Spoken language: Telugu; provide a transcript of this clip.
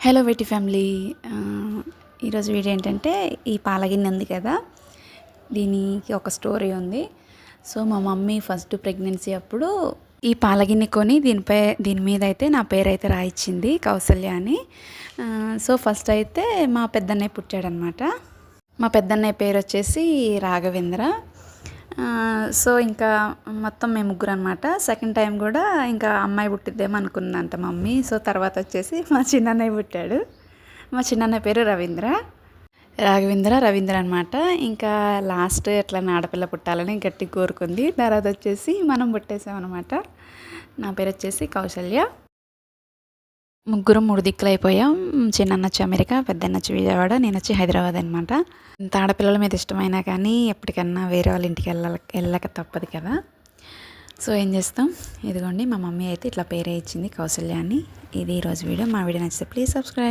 హలో వెట్టి ఫ్యామిలీ. ఈరోజు వీడియో ఏంటంటే, ఈ పాలగిన్నె ఉంది కదా, దీనికి ఒక స్టోరీ ఉంది. సో మా మమ్మీ ఫస్ట్ ప్రెగ్నెన్సీ అప్పుడు ఈ పాలగిన్నె కొని దీని మీద అయితే నా పేరు అయితే రాయించింది, కౌసల్య అని. సో ఫస్ట్ అయితే మా పెద్దన్నయ్య పుట్టాడనమాట. మా పెద్దన్నయ్య పేరు వచ్చేసి రాఘవేంద్ర. సో ఇంకా మొత్తం మేము ముగ్గురు అనమాట. సెకండ్ టైం కూడా ఇంకా అమ్మాయి పుట్టిద్దేమో అనుకున్నంత మమ్మీ. సో తర్వాత వచ్చేసి మా చిన్నన్నయ్య పుట్టాడు. మా చిన్నన్నయ్య పేరు రవీంద్ర అనమాట. ఇంకా లాస్ట్ ఎట్లా ఆడపిల్ల పుట్టాలని గట్టిగా కోరుకుంది. తర్వాత వచ్చేసి మనం పుట్టేసామన్నమాట. నా పేరు వచ్చేసి కౌసల్య. ముగ్గురం 3 దిక్కులు అయిపోయాం. చిన్న వచ్చి అమెరికా, పెద్దన్న వచ్చి విజయవాడ, నేను వచ్చి హైదరాబాద్ అనమాట. ఇంత ఆడపిల్లల మీద ఇష్టమైనా కానీ ఎప్పటికన్నా వేరే వాళ్ళ ఇంటికి వెళ్ళక తప్పదు కదా. సో ఏం చేస్తాం, ఇదిగోండి మా మమ్మీ అయితే ఇట్లా పేరే ఇచ్చింది, కౌసల్య అని. ఇది ఈరోజు వీడియో. మా వీడియో నచ్చితే ప్లీజ్ సబ్స్క్రైబ్.